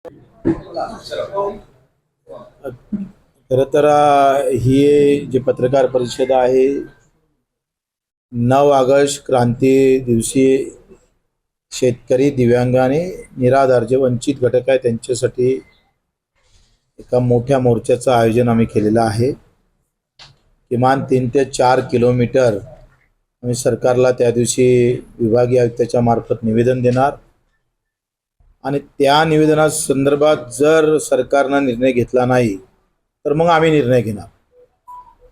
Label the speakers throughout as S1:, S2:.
S1: खरं तर ही जी पत्रकार परिषद आहे 9 ऑगस्ट क्रांती दिवशी शेतकरी, दिव्यांग आणि निराधार जे वंचित घटक आहे त्यांच्यासाठी एका मोठ्या मोर्चाचं आयोजन आम्ही केलेलं आहे। किमान 3 ते 4 किलोमीटर आम्ही सरकारला त्या दिवशी विभागीय आयुक्ताच्या मार्फत निवेदन देणार आणि त्या निवेदना संदर्भात जर सरकारनं निर्णय घेतला नाही तर मग आम्ही निर्णय घेणार।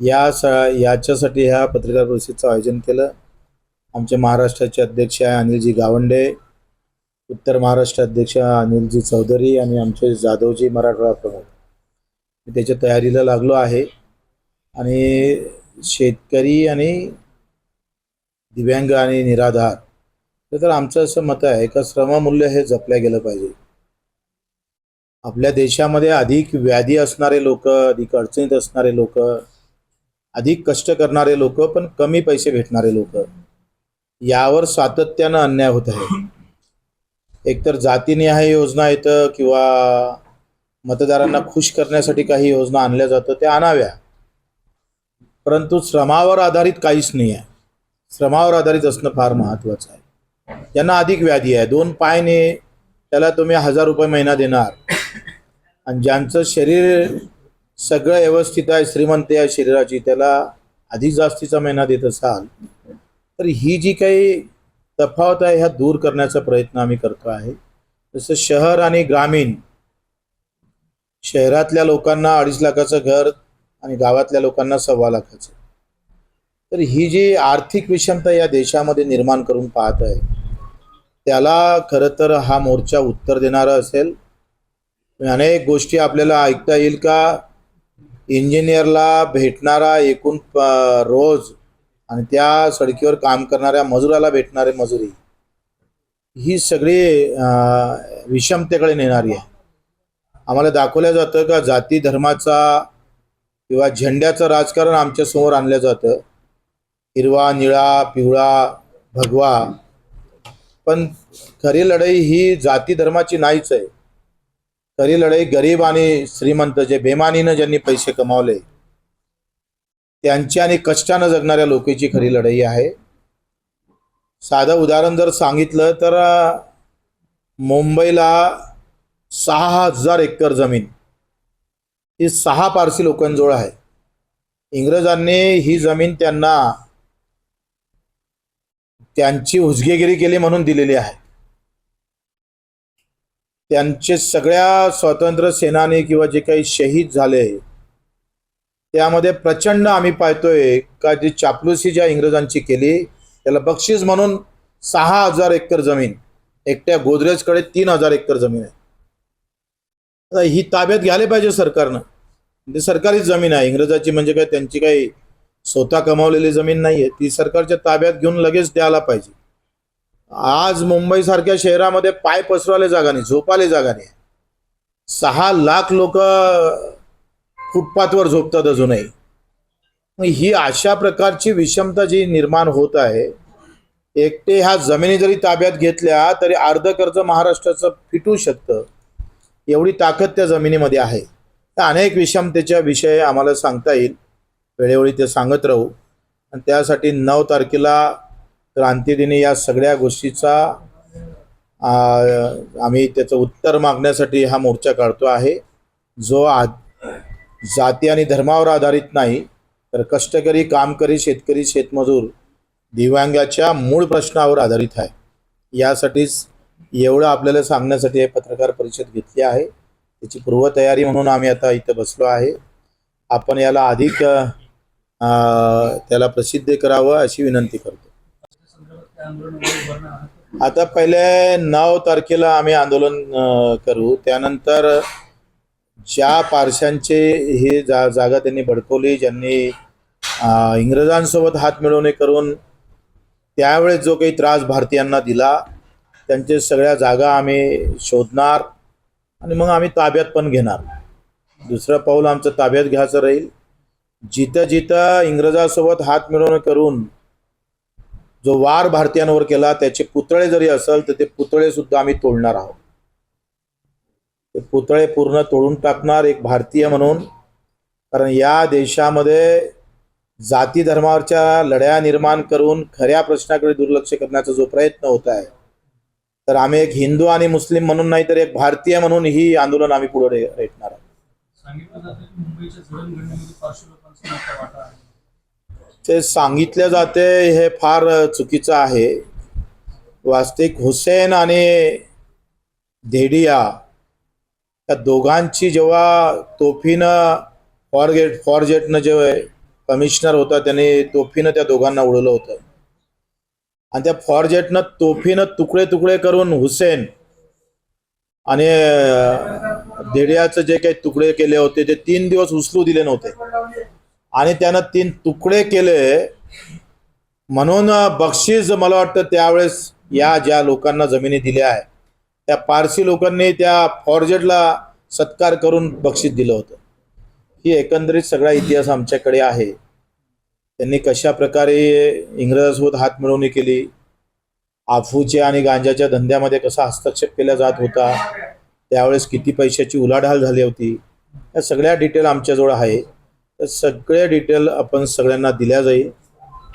S1: याच्यासाठी ह्या पत्रकार परिषदेचं आयोजन केलं। आमचे महाराष्ट्राचे अध्यक्ष आहे अनिलजी गावंडे, उत्तर महाराष्ट्र अध्यक्ष अनिलजी चौधरी आणि आमचे जाधवजी मराठवाडा प्रमुख, मी त्याच्या तयारीला लागलो आहे। आणि शेतकरी आणि दिव्यांग आणि निराधार तर आमचं असं मत आहे का श्रममूल्य हे जपलं गेलं पाहिजे। आपल्या देशामध्ये अधिक व्याधी असणारे लोक, अधिक अडचणीत असणारे लोक, अधिक कष्ट करणारे लोक पण कमी पैसे भेटणारे लोक, यावर सातत्यानं अन्याय होत आहे। एकतर जातीनिहाय योजना येतं किंवा मतदारांना खुश करण्यासाठी काही योजना आणल्या जातं, त्या आणाव्या, परंतु श्रमावर आधारित काहीच नाही आहे। श्रमावर आधारित असणं फार महत्त्वाचं आहे। ज्यांना अधिक व्याधी आहे, 2 पायने, त्याला तुम्ही 1000 रुपये महिना देणार, आणि ज्यांचं शरीर सगळं व्यवस्थित आहे, श्रीमंत आहे शरीराची, त्याला अधिक जास्तीचा महिना देत असाल तर ही जी काही तफावत आहे ह्या दूर करण्याचा प्रयत्न आम्ही करतो आहे। जसं शहर आणि ग्रामीण, शहरातल्या लोकांना 2.5 लाखाचं घर आणि गावातल्या लोकांना 1.25 लाखाचं, तर ही जी आर्थिक विषमता या देशामध्ये निर्माण करून पाहत आहे त्याला खरं तर हा मोर्चा उत्तर देणारा असेल। अनेक गोष्टी आपल्याला ऐकता येईल का इंजिनियरला भेटणारा एकूण रोज आणि त्या सडकीवर काम करणाऱ्या मजुराला भेटणारे मजुरी, ही सगळी विषमतेकडे नेणारी आहे। आम्हाला दाखवलं जातं का जाती धर्माचा किंवा झेंड्याचं राजकारण आमच्या समोर आणलं जातं, हिरवा, निळा, पिवळा, भगवा, पण खरी लढाई ही जाती धर्माची नाहीच आहे। खरी लढाई गरीब आणि श्रीमंत, जे बेमानीनं ज्यांनी पैसे कमावले त्यांची आणि कष्टानं जगणाऱ्या लोकांची खरी लढाई आहे। साधं उदाहरण जर सांगितलं तर मुंबईला 6000 एकर जमीन ही 6 पारसी लोकांजवळ आहे। इंग्रजांनी ही जमीन त्यांना त्यांची हुजगेगिरी केली म्हणून दिलेली आहे। त्यांचे सगळ्या स्वातंत्र्य सेनानी किंवा जे काही शहीद झाले त्यामध्ये प्रचंड आम्ही पाहतोय का जी चापलुसी ज्या इंग्रजांची केली त्याला बक्षीस म्हणून 6000 एकर जमीन, एकट्या गोदरेजकडे 3000 एकर जमीन आहे। ही ताब्यात घ्यायला पाहिजे सरकारनं। म्हणजे सरकारीच जमीन आहे, इंग्रजाची म्हणजे काय त्यांची काही स्वतः कमावलेली जमीन नाहीये, ती सरकारच्या ताब्यात घेऊन लगेच द्यायला पाहिजे। आज मुंबई सारख्या शहरामध्ये पाय पसरवायला जागा नाही, झोपायला जागा नाही। 6 लाख लोक फुटपाथवर झोपतात अजूनही। ही अशा प्रकारची विषमता जी निर्माण होत आहे, एकटे ह्या जमिनी जरी ताब्यात घेतल्या तरी अर्ध कर्ज महाराष्ट्राचं फिटू शकतं, एवढी ताकद त्या जमिनीमध्ये आहे। त्या अनेक विषमतेच्या विषय आम्हाला सांगता येईल, वेळोवेळी ते सांगत राहू। आणि त्यासाठी 9 तारखेला क्रांतीदिनी या सगळ्या गोष्टीचा आम्ही त्याचं उत्तर मागण्यासाठी हा मोर्चा काढतो आहे, जो जाती आणि धर्मावर आधारित नाही तर कष्टकरी, कामकरी, शेतकरी, शेतमजूर, दिव्यांगाच्या मूळ प्रश्नावर आधारित आहे। यासाठीच एवढं आपल्याला सांगण्यासाठी हे पत्रकार परिषद घेतली आहे। त्याची पूर्वतयारी म्हणून आम्ही आता इथं बसलो आहे। आपण याला अधिक त्याला प्रसिद्ध करावं अशी विनंती करतो। आता पहिले 9 तारखेला आम्ही आंदोलन करू, त्यानंतर ज्या पारशांचे हे जागा त्यांनी भडकवली, ज्यांनी इंग्रजांसोबत हात मिळवणे करून त्यावेळेस जो काही त्रास भारतीयांना दिला, त्यांचे सगळ्या जागा आम्ही शोधणार आणि मग आम्ही ताब्यात पण घेणार। दुसरं पाऊल आमचं ताब्यात घ्यायचं राहील। जिथं जिथं इंग्रजांसोबत हात मिळवणे करून जो वार भारतीयांवर केला त्याचे पुतळे जरी असेल तर ते पुतळे सुद्धा आम्ही तोडणार आहोत। ते पुतळे पूर्ण तोडून टाकणार एक भारतीय म्हणून. कारण या देशामध्ये जाती धर्मावरच्या लढ्या निर्माण करून खऱ्या प्रश्नाकडे दुर्लक्ष करण्याचा जो प्रयत्न होत आहे, तर आम्ही एक हिंदू आणि मुस्लिम म्हणून नाही तर एक भारतीय म्हणून ही आंदोलन आम्ही पुढे रेटणार आहोत. ते सांगितले जाते हे फार चुकीचं आहे. वास्तविक हुसेन आणि धेडिया या दोघांची जेव्हा तोफीनं फॉरजेटनं जे कमिशनर होता त्याने तोफीनं त्या दोघांना उडवलं होतं आणि त्या फॉरजेटनं तोफीनं तुकडे तुकडे करून हुसेन आणि धेडियाचं जे काही तुकडे केले होते ते 3 दिवस उचलू दिले नव्हते आणि त्यानं 3 तुकडे केले. म्हणून बक्षीस मला वाटतं त्यावेळेस या ज्या लोकांना जमिनी दिल्या आहे त्या पारसी लोकांनी त्या फॉरजेटला सत्कार करून बक्षीस दिलं होतं. ही एकंदरीत सगळा इतिहास आमच्याकडे आहे. त्यांनी कशा प्रकारे इंग्रजांसोबत हातमिळवणी केली, अफूच्या आणि गांजाच्या धंद्यामध्ये कसा हस्तक्षेप केला जात होता, त्यावेळेस किती पैशाची उलाढाल झाली होती, या सगळ्या डिटेल आमच्याजवळ आहे. तर सगळे डिटेल आपण सगळ्यांना दिल्या जाईल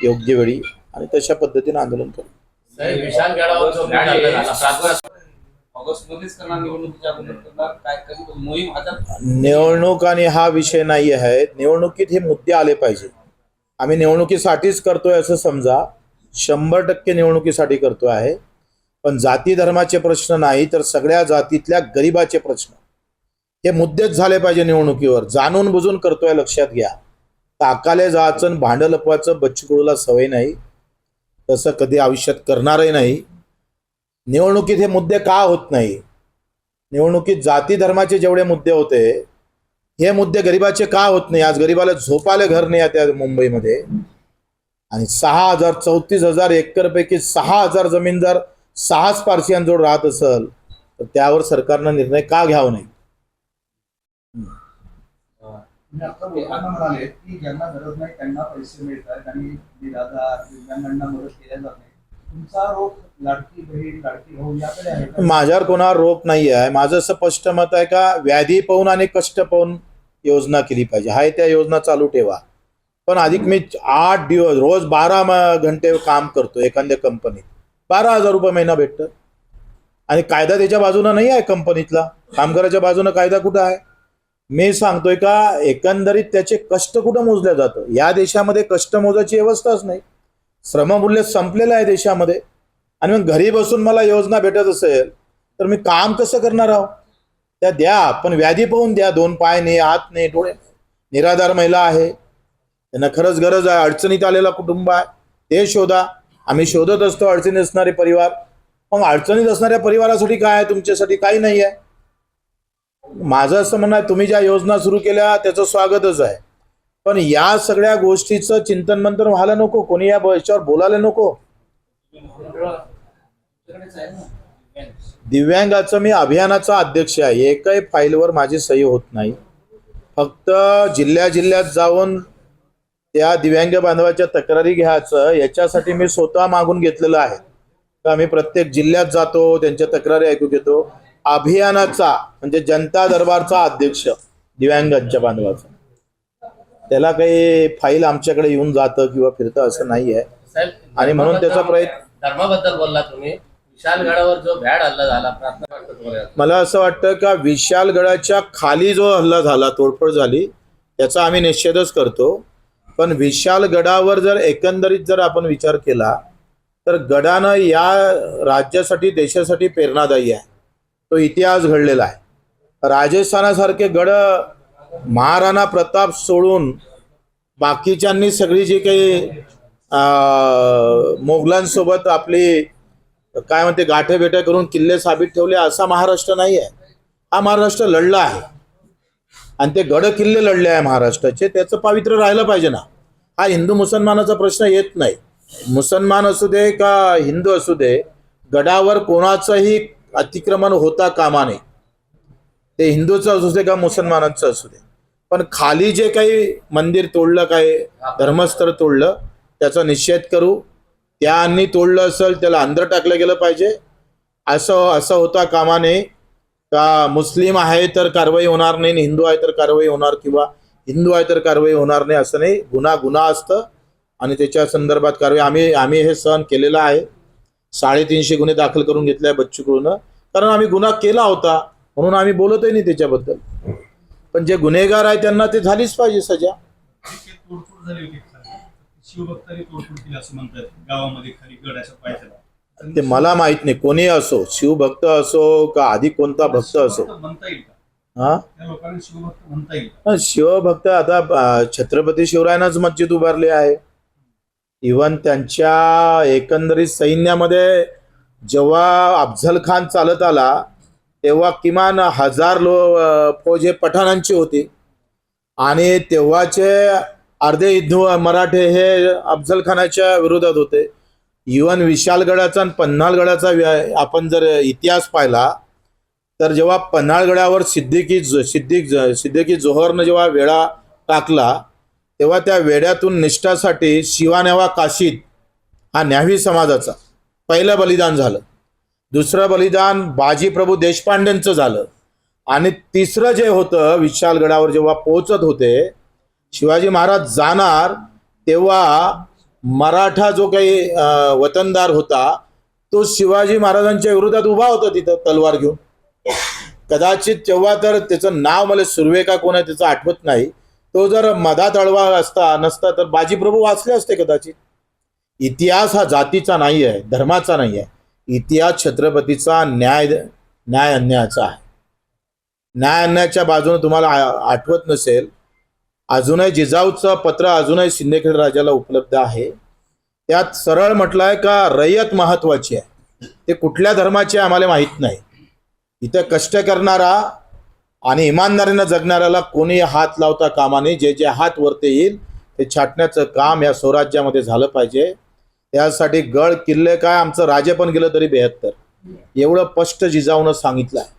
S1: योग्य वेळी आणि तशा पद्धतीने आंदोलन करू. निवडणूक आणि हा विषय नाही आहे. निवडणुकीत हे मुद्दे आले पाहिजे. आम्ही निवडणुकीसाठीच करतोय असं समजा, 100% निवडणुकीसाठी करतो आहे. पण जाती धर्माचे प्रश्न नाही तर सगळ्या जातीतल्या गरिबाचे प्रश्न हे मुद्देच झाले पाहिजे निवडणुकीवर. जाणून बुजून करतोय लक्षात घ्या. ताकाले जायचं भांडं लपवायचं बच्चू कडूला सवय नाही, तसं कधी आयुष्यात करणारही नाही. निवडणुकीत हे मुद्दे का होत नाही? निवडणुकीत जाती धर्माचे जेवढे मुद्दे होते हे मुद्दे गरिबाचे का होत नाही? आज गरिबाला झोपायला घर नाही आहे त्या मुंबईमध्ये आणि 6,000 34,000 एकर पैकी 6,000 जमीन जर 6च पारसियांजवळ राहत असेल तर त्यावर सरकारनं निर्णय का घ्यावा नाही?
S2: म्हणाले की ज्यांना गरज नाही त्यांना पैसे मिळतात आणि निराधार दिव्यांगांना मदत केल्या जात नाही. तुमचा रोख लाडकी बहीण लाडकी भाऊ याकडे आहे?
S1: माझ्यावर कोणावर रोप नाही आहे. माझं असं स्पष्ट मत आहे का व्याधी पाहून आणि कष्ट पाहून योजना केली पाहिजे. हाय त्या योजना चालू ठेवा. पण अधिक मी 8 दिवस रोज 12 घंटे काम करतो एखाद्या कंपनीत, 12,000 रुपये महिना भेटतं आणि कायदा त्याच्या बाजूनं नाही आहे. कंपनीतला कामगाराच्या बाजूनं कायदा कुठं आहे? मी सांगतोय का एकंदरीत त्याचे कष्ट कुठं मोजल्या जातं? या देशामध्ये कष्ट मोजायची व्यवस्थाच नाही. श्रममूल्य संपलेलं आहे देशामध्ये आणि मग घरी बसून मला योजना भेटत असेल तर मी काम कसं करणार आहोत? त्या द्या, पण व्याधी पाहून द्या. 2 पाय नाही, हात नाही, डोळे नाही. निराधार महिला आहे, त्यांना खरंच गरज आहे. अडचणीत आलेला कुटुंब आहे, ते शोधा. आम्ही शोधत असतो अडचणीत असणारे परिवार. मग अडचणीत असणाऱ्या परिवारासाठी काय आहे? तुमच्यासाठी काही नाही आहे. माझं असं म्हणणं आहे तुम्ही ज्या योजना सुरू केल्या त्याचं स्वागतच आहे, पण या सगळ्या गोष्टीचं चिंतन मंथन व्हायला नको. कोणी या याच्यावर बोलायला नको. दिव्यांगाचं मी अभियानाचा अध्यक्ष आहे. एकही फाईलवर माझी सही होत नाही. फक्त जिल्ह्यात जाऊन त्या दिव्यांग बांधवाच्या तक्रारी घ्यायचं याच्यासाठी मी स्वतः मागून घेतलेलं आहे. तर आम्ही प्रत्येक जिल्ह्यात जातो, त्यांच्या तक्रारी ऐकू घेतो. अभियानाचा म्हणजे जनता दरबारचा अध्यक्ष दिव्यांगांच्या बांधवाचा, त्याला काही फाईल आमच्याकडे येऊन जातं किंवा फिरतं असं नाही आहे. आणि म्हणून त्याचा प्रयत्न
S3: धर्माबद्दल बोलला तुम्ही. विशालगडावर जो भ्याड हल्ला झाला, प्रार्थना
S1: मला असं वाटतं का विशालगडाच्या खाली जो हल्ला झाला, तोडफोड झाली, त्याचा आम्ही निषेधच करतो. पण विशालगडावर जर एकंदरीत जर आपण विचार केला तर गडानं या राज्यासाठी देशासाठी प्रेरणादायी आहे. तो इतिहास घडलेला आहे. राजस्थानासारखे गड महाराणा प्रताप सोडून बाकीच्यांनी सगळी जी काही मोगलांसोबत आपली काय म्हणते गाठेभेट्या करून किल्ले साबित ठेवले असा महाराष्ट्र नाही आहे. हा महाराष्ट्र लढला आहे आणि ते गड किल्ले लढले आहे महाराष्ट्राचे. त्याचं पावित्र्य राहिलं पाहिजे ना. हा हिंदू मुसलमानाचा प्रश्न येत नाही. मुसलमान असू दे का हिंदू असू दे, गडावर कोणाचंही अतिक्रमण होता कामा नये. ते हिंदूचं असू दे का मुसलमानांचं असू दे. पण खाली जे काही मंदिर तोडलं, काय धर्मस्थळ तोडलं, त्याचा निषेध करू. त्यांनी तोडलं असेल त्याला अंदर टाकलं गेलं पाहिजे. असं होता कामा नये. का मुस्लिम आहे तर कारवाई होणार नाही, हिंदू आहे तर कारवाई होणार, किंवा हिंदू आहे तर कारवाई होणार नाही असं नाही. गुन्हा असतं आणि त्याच्या संदर्भात कारवाई आम्ही हे सहन केलेलं आहे. 350 गुन्हे दाखल करून घेतले बच्चू कडून, कारण आम्ही गुन्हा केला होता म्हणून आम्ही बोलतही नाही त्याच्याबद्दल. पण जे गुन्हेगार आहे त्यांना ते झालीच पाहिजे सजा.
S4: तोडफोड झाली होती शिवभक्तांनी तोडफोड केली असं म्हणतात गावामध्ये खाली गडाच्या पायथ्याला.
S1: ते मला माहित नाही, कोणी असो, शिवभक्त असो का आधी कोणता भक्त असो.
S4: म्हणता येईल का
S1: हा,
S4: त्या लोकांना शिवभक्त म्हणता येईल का?
S1: शिवभक्त आता छत्रपती शिवरायांनाच मस्जिद उभारली आहे. इवन त्यांच्या एकंदरीत सैन्यामध्ये जेव्हा अफझल खान चालत आला तेव्हा किमान 1000 फौज हे पठाणांची होती आणि तेव्हाचे अर्धे हिंदू मराठे हे अफझल खानाच्या विरोधात होते. इवन विशालगडाचा आणि पन्हाळगडाचा आपण जर इतिहास पाहिला तर जेव्हा पन्हाळगडावर सिद्दीकी जोहरनं जेव्हा वेढा टाकला तेव्हा त्या वेड्यातून निष्ठासाठी शिवानेवा काशीद हा न्यावी समाजाचा पहिलं बलिदान झालं. दुसरं बलिदान बाजीप्रभू देशपांडेंचं झालं आणि तिसरं जे होतं विशालगडावर जेव्हा पोहोचत होते शिवाजी महाराज जाणार तेव्हा मराठा जो काही वतनदार होता तो शिवाजी महाराजांच्या विरोधात उभा होता तिथं तलवार घेऊन. कदाचित तेव्हा तर त्याचं नाव मला सुर्वे का कोण आहे त्याचं आठवत नाही. तो जर मधात अडवा नसता तर बाजीप्रभू वाचले असते कदाचित. इतिहास हा जातीचा नाही आहे, धर्माचा नाही आहे. इतिहास छत्रपतीचा न्याय अन्यायाचा आहे. न्याय अन्यायाच्या बाजूने तुम्हाला आठवत नसेल अजूनही जिजाऊचं पत्र अजूनही सिंदखेड राजाला उपलब्ध आहे. त्यात सरळ म्हटलं आहे का रयत महत्वाची आहे. ते कुठल्या धर्माची आहे आम्हाला माहीत नाही. इथं कष्ट करणारा आणि इमानदारीनं जगणाऱ्याला कोणी हात लावता कामा नये. जे हात वरते येईल ते छाटण्याचं काम या स्वराज्यामध्ये झालं पाहिजे. त्यासाठी गड किल्ले काय आमचं राजे पण गेलं तरी 72 एवढं स्पष्ट जिजाऊनं सांगितलं आहे.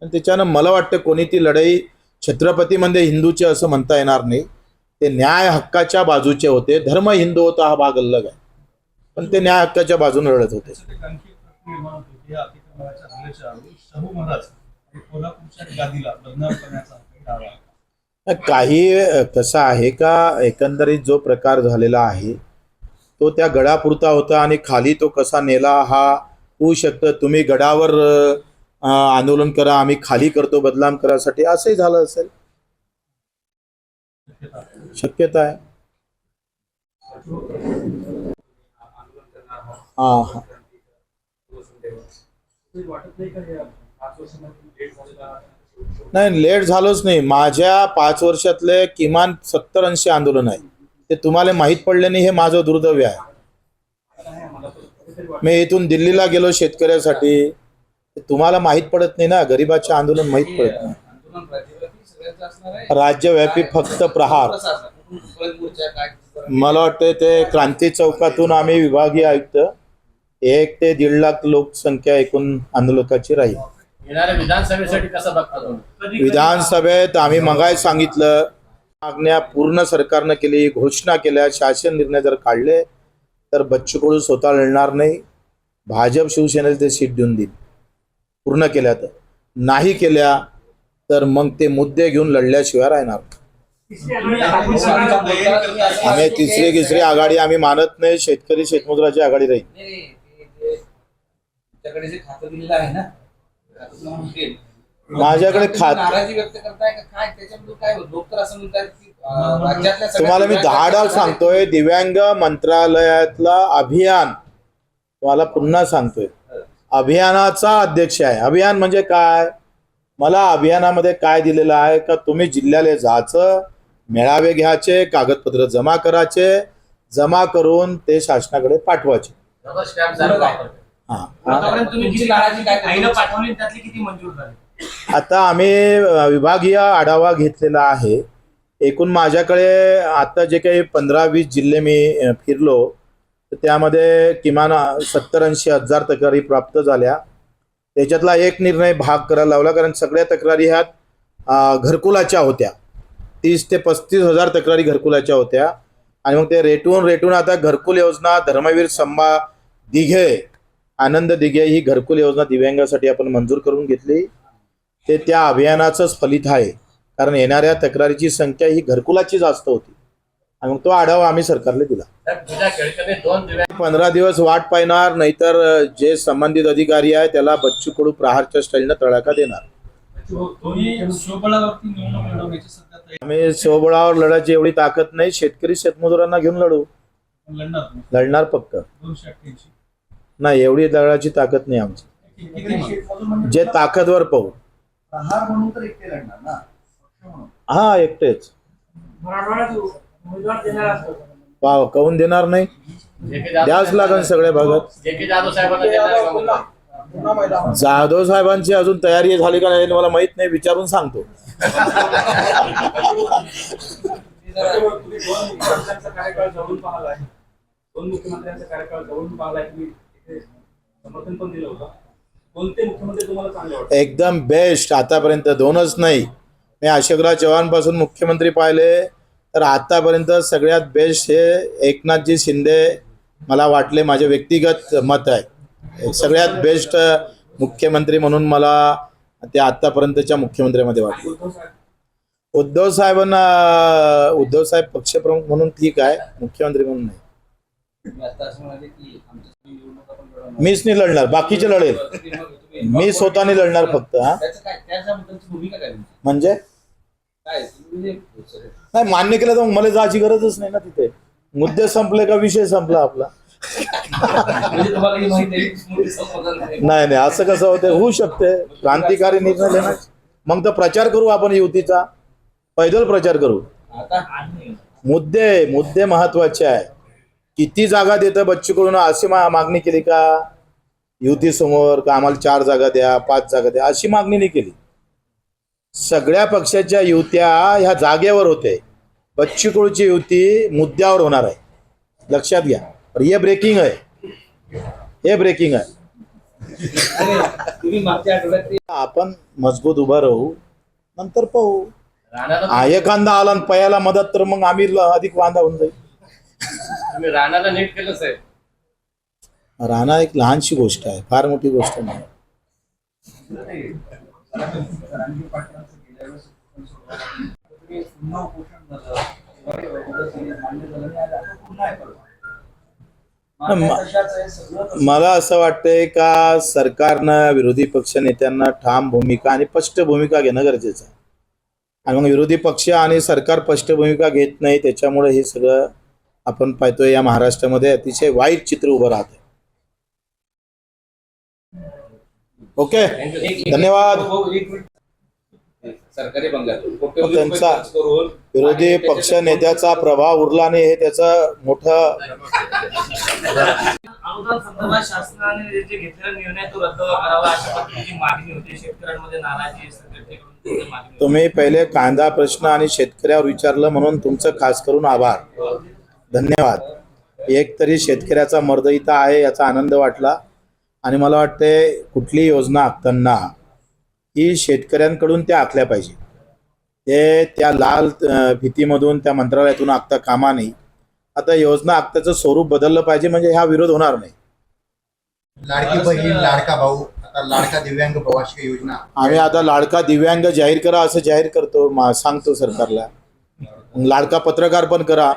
S1: आणि त्याच्यानं मला वाटतं कोणी ती लढाई छत्रपतीमध्ये हिंदूचे असं म्हणता येणार नाही. ते न्याय हक्काच्या बाजूचे होते. धर्म हिंदू होता हा भाग अलग आहे, पण ते न्याय हक्काच्या बाजूने लढत होते.
S4: अतिक्रमणाच्या हल्ल्याच्या वेळी शाहू महाराज आणि कोल्हापूरच्या गादीला बदनाम करण्याचा दावा आहे.
S1: काही कसं आहे का एकंदरीत जो प्रकार झालेला आहे तो त्या गडापुरता होता आणि खाली तो कसा नेला हा होऊ शकतं. तुम्ही गडावर आंदोलन करा आम्ही खाली करतो बदनाम करासाठी असंही झालं असेल, शक्यता आहे. हा नाही लेट झालोच नाही. माझ्या 5 वर्षातले किमान 70-80 आंदोलन आहे. ते तुम्हाला माहीत पडले नाही हे माझं दुर्दैव आहे. मी इथून दिल्लीला गेलो शेतकऱ्यासाठी, तुम्हाला माहीत पडत नाही ना. गरिबाचे आंदोलन माहीत पडत नाही. राज्यव्यापी फक्त प्रहार मला वाटतं ते क्रांती चौकातून आम्ही विभागीय आयुक्त 1 ते 1.5 लाख लोकसंख्या एकूण आंदोलकाची राहील.
S3: येणाऱ्या विधानसभेसाठी कसं बघता तुम्ही?
S1: विधानसभेत आम्ही मगाही सांगितलं मागण्या पूर्ण सरकारनं केली, घोषणा केल्या, शासन निर्णय जर काढले तर बच्चू कडू स्वतः लढणार नाही. भाजप शिवसेनेला ते सीट देऊन देईल पूर्ण केल्या. तर नाही केल्या तर मग ते मुद्दे घेऊन लढल्याशिवाय राहणार. आम्ही तिसरी आघाडी आम्ही मानत नाही. शेतकरी शेतमजुराची आघाडी राहील. माझ्याकडे
S3: नाराजी व्यक्त करताय का काय त्याच्याबद्दल काय लोक तर असं म्हणतात की राज्यातल्या
S1: तुम्हाला मी 10 डाव सांगतोय. दिव्यांग मंत्रालयातला अभियान तुम्हाला पुन्हा सांगतोय अभियानाचा अध्यक्ष आहे. अभियान म्हणजे काय? मला अभियानामध्ये काय दिलेलं आहे का तुम्ही जिल्ह्याला जायचं, मेळावे घ्यायचे, कागदपत्र जमा करायचे, जमा करून ते शासनाकडे पाठवायचे. आता आम्ही विभागीय आढावा घेतलेला आहे. एकूण माझ्याकडे आता जे काही 15-20 जिल्हे मी फिरलो तर त्यामध्ये किमान 70-80 हजार तक्रारी प्राप्त झाल्या. त्याच्यातला एक निर्णय भाग करायला लावला कारण सगळ्या तक्रारी ह्या घरकुलाच्या होत्या. 30 ते 35 हजार तक्रारी घरकुलाच्या होत्या आणि मग ते रेटून आता घरकुल योजना धर्मवीर संभा दिघे आनंद दिघे ही घरकुल योजना दिव्यांगासाठी आपण मंजूर करून घेतली ते त्या अभियानाचंच फलित आहे. कारण येणाऱ्या तक्रारीची संख्या ही घरकुलाची जास्त होती आणि मग तो आढावा आम्ही सरकारला दिला. 15 दिवस वाट पाहणार, नाहीतर जे संबंधित अधिकारी आहे त्याला बच्चू कडू प्रहारच्या स्टाईलनं तडाखा देणार.
S4: तुम्ही स्वबळावरती निवडणूक लढवण्याची सध्या तयारी
S1: आम्ही स्वबळावर लढायची एवढी ताकद नाही. शेतकरी शेतमजुरांना घेऊन लढू,
S4: लढणार तुम्ही
S1: लढणार पक्क.
S4: 288
S1: नाही, एवढी लढायची ताकद नाही आमची.
S4: किती
S2: शेतमजूर म्हणजे
S1: जे ताकदवर पाहू.
S2: प्रहार म्हणून तर एकटे लढणार ना, पक्ष म्हणून.
S1: हा, एकटेच. काहून देणार नाही? द्याच लागेल सगळ्या भागात. जाधव साहेबांची अजून तयारी झाली का नाही मला माहित नाही, विचारून सांगतो.
S5: तुम्ही दोन मुख्यमंत्र्यांचा कार्यकाळ जवळून पाहिलाय, दोन मुख्यमंत्र्यांचा कार्यकाळ जवळून पाहिलाय, तुम्ही इथे समर्थन पण दिलं होतं. कोणते मुख्यमंत्री तुम्हाला चांगले वाटतात?
S1: एकदम बेस्ट. आतापर्यंत दोनच नाही, मी अशोकराव चव्हाण पासून मुख्यमंत्री पाहिले तर आतापर्यंत सगळ्यात बेस्ट हे एकनाथजी शिंदे मला वाटले. माझे व्यक्तिगत मत आहे, सगळ्यात बेस्ट मुख्यमंत्री म्हणून मला ते आतापर्यंतच्या मुख्यमंत्र्यामध्ये वाटले. उद्धव साहेब पक्षप्रमुख म्हणून ठीक आहे, मुख्यमंत्री म्हणून नाही.
S3: तुम्ही आता असं म्हणाले की आमच्या निवडणूक आपण लढवणार.
S1: मीच नाही लढणार, बाकीचे लढेल, मी स्वतःने लढणार फक्त. हा,
S3: त्याचं काय, त्याच्याबद्दलची भूमिका काय तुमची?
S1: म्हणजे
S3: काय तुम्ही म्हणजे
S1: नाही मान्य केलं तर मग मला जायची गरजच नाही ना तिथे. मुद्दे संपले का विषय संपला आपला.
S3: म्हणजे तुम्हाला ही माहिती आहे की स्मृती संपदा नाही.
S1: नाही नाही, असं कसं होते, होऊ शकते. क्रांतिकारी निर्णय घेणार, मग तर प्रचार करू आपण युतीचा, पैदल प्रचार करू.
S3: आता
S1: मुद्दे महत्वाचे आहे. किती जागा देतं बच्चू कडून अशी मागणी केली का युती समोर, का आम्हाला 4 जागा द्या, 5 जागा द्या, अशी मागणी नाही केली. सगळ्या पक्षाच्या युत्या ह्या जागेवर होते. बच्चू कडूची युती मुद्द्यावर होणार आहे, लक्षात घ्या. हे ब्रेकिंग आहे, हे ब्रेकिंग आहे.
S3: तुम्ही मागच्या आठवड्यात ते
S1: आपण मजबूत उभा राहू, नंतर पाहू.
S3: राणाला
S1: एखादा आला आणि पयाला मदत तर मग आम्ही अधिक वांदा होऊन जाईल.
S3: तुम्ही राणाला नीट केलं साहेब.
S1: राणा एक लहानशी गोष्ट आहे, फार मोठी गोष्ट नाही.
S2: रणजित पाटलांचं गेल्या वेळेस तुम्ही पुन्हा उपोषण झालं, मान्य झालं नाही, आता पुन्हा आहे परवा. तशाच आहे सगळं.
S1: मला असं वाटतंय का सरकारनं विरोधी पक्ष नेत्यांना ठाम भूमिका आणि स्पष्ट भूमिका घेणं गरजेचं आहे. आणि मग विरोधी पक्ष आणि सरकार स्पष्ट भूमिका घेत नाही, त्याच्यामुळे हे सगळं आपण पाहतोय या महाराष्ट्रामध्ये अतिशय वाईट चित्र उभं राहतंय. ओके, धन्यवाद.
S3: सरकारी बंगल्यात
S1: त्यांचा विरोधी पक्ष नेत्याचा प्रभाव उरला नाही, हे त्याचं मोठं.
S6: अनुदान संदर्भात शासनाने जे घेतलेला निर्णय तो रद्द करावा अशा पद्धतीची मागणी होती. शेतकऱ्यांमध्ये नाराजी आहे, मागणी.
S1: तुम्ही पहिले कांदा प्रश्न आणि शेतकऱ्यावर विचारलं म्हणून तुमचं खास करून आभार, धन्यवाद. एक तरी शेतकऱ्याचा मर्द इथं आहे याचा आनंद वाटला. आणि मला वाटते कुठली योजना आखताना ही शेतकऱ्यांकडून त्या आखल्या पाहिजे. ते त्या लाल भीतीमधून त्या मंत्रालयातून आखता कामा नाही. आता योजना आखताचं स्वरूप बदललं पाहिजे, म्हणजे हा विरोध होणार नाही.
S7: लाडकी बहीण, लाडका भाऊ, आता लाडका दिव्यांग प्रवासी योजना
S1: आम्ही आता लाडका दिव्यांग जाहीर करा असं जाहीर करतो, सांगतो सरकारला. लाडका पत्रकार पण करा.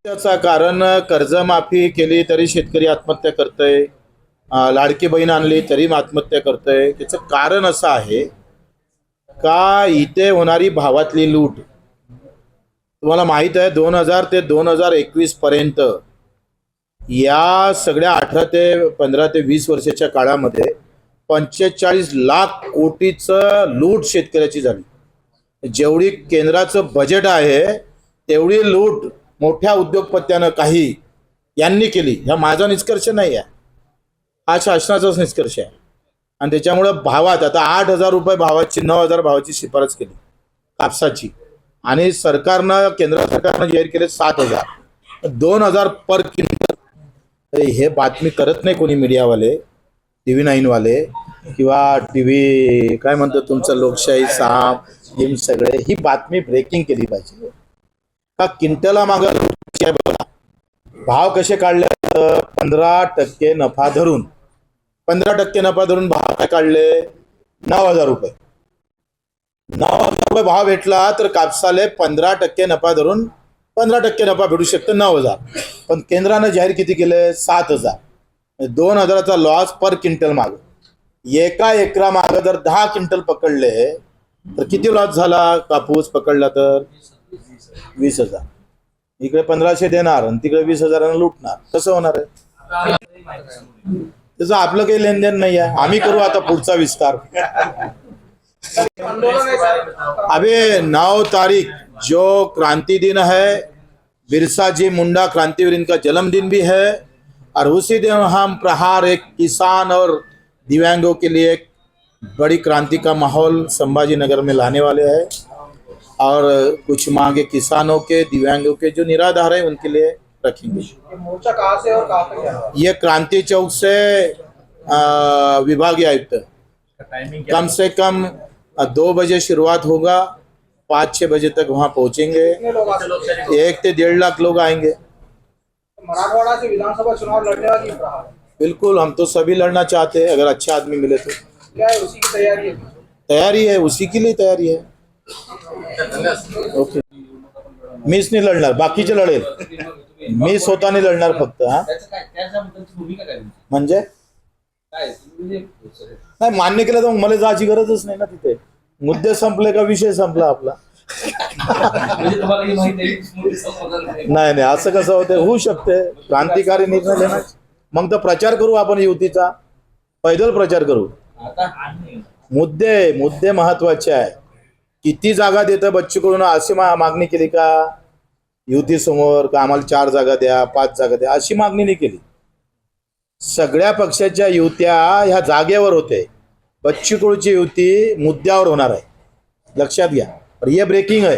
S1: त्याचा कारण कर्जमाफी केली तरी शेतकरी आत्महत्या करतोय, लाडकी बहीण आणली तरी आत्महत्या करतोय. त्याचं कारण असं आहे का इथे होणारी भावातली लूट. तुम्हाला माहित आहे 2000 ते 2021 पर्यंत या सगळ्या 15 ते 20 वर्षाच्या काळामध्ये 45 लाख कोटीचं लूट शेतकऱ्याची झाली. जेवढी केंद्राचं बजेट आहे तेवढी लूट मोठ्या उद्योगपत्यानं काही यांनी केली. हा माझा निष्कर्ष नाही आहे, हा शासनाचाच निष्कर्ष आहे. आणि त्याच्यामुळं भावात आता 8,000 रुपये भावाची, 9,000 भावाची शिफारस केली कापसाची. आणि सरकारनं, केंद्र सरकारनं जाहीर केले 7,000, 2,000 पर क्विंटल. हे बातमी करत नाही कोणी मीडियावाले, TV 9 वाले किंवा TV काय म्हणतो तुमचं लोकशाही साम हे सगळे. ही बातमी ब्रेकिंग केली पाहिजे का क्विंटला मागं बघा भाव कसे काढले. 15% नफा धरून 15% नफा धरून भाव काय काढले 9,000 रुपये. 9,000 रुपये भाव भेटला तर कापसाले 15% नफा धरून 15% नफा भेटू शकतो 9,000. पण केंद्रानं जाहीर किती केले 7,000. 2,000चा लॉस पर क्विंटल माग. एका एकरा माग जर 10 क्विंटल पकडले तर किती लॉस झाला कापूस पकडला तर 20,000. इकडे 1,500 देणार आणि तिकडे 20,000 लुटणार. कसं होणार आहे? त्याचं आपलं काही लेनदेन नाही आहे. आम्ही करू आता पुढचा विस्तार. अभी 9 तारीख जो क्रांति दिन है, बिरसा जी मुंडा क्रांतिवीर इनका जन्मदिन भी है और उसी दिन हम प्रहार एक किसान और दिव्यांगों के लिए एक बड़ी क्रांति का माहौल संभाजी नगर में लाने वाले हैं और कुछ मांगे किसानों के दिव्यांगों के जो निराधार है उनके लिए रखेंगे.
S2: ये मोर्चा कहाँ से और कहाँ पे क्या?
S1: ये क्रांति चौक से विभागीय आयुक्त कम से कम 2 बजे शुरुआत होगा, 5-6 बजे तक वहाँ पहुँचेंगे.
S2: कितने लोग आते हैं?
S1: 1 से 1.5 लाख लोग आएंगे.
S2: मराठवाड़ा से विधानसभा चुनाव लड़ने वाली प्रहार
S1: बिल्कुल, हम तो सभी लड़ना चाहते हैं अगर अच्छा आदमी मिले तो.
S2: क्या है, उसी की तैयारी है?
S1: तैयारी है, उसी के लिए तैयारी है. ओके, मीच नाही लढणार, बाकीचे लढेल. मी स्वतः नाही लढणार फक्त. हा
S3: त्याचं काय त्याच्याबद्दलची भूमिका काय तुमची?
S1: म्हणजे
S3: काय तुम्ही म्हणजे
S1: नाही मान्य केलं तर मग मला जायची गरजच नाही ना तिथे. मुद्दे संपले का विषय संपला आपला.
S3: म्हणजे तुम्हाला ही माहिती आहे की मोठी संपादन आहे.
S1: नाही नाही असं कसं होते, होऊ शकते. क्रांतिकारी निर्णय घेणार. मग तर प्रचार करू आपण युतीचा, पैदल प्रचार करू.
S3: आता
S1: मुद्दे महत्वाचे आहे. किती जागा देतं बच्चू कडून अशी मागणी केली का युती समोर का आम्हाला 4 जागा द्या 5 जागा द्या अशी मागणी नाही केली. सगळ्या पक्षाच्या युत्या ह्या जागेवर होते. बच्चू कडूची युती मुद्द्यावर होणार आहे, लक्षात घ्या. और ये ब्रेकिंग आहे,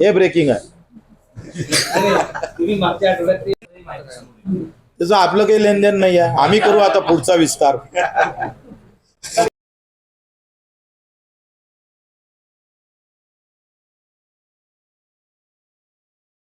S1: हे ब्रेकिंग आहे.
S3: तुम्ही मागच्या आठवड्यात ते माहिती सांगितली.
S1: त्याचं आपलं काही लेनदेन नाही आहे. आम्ही करू आता पुढचा विस्तार.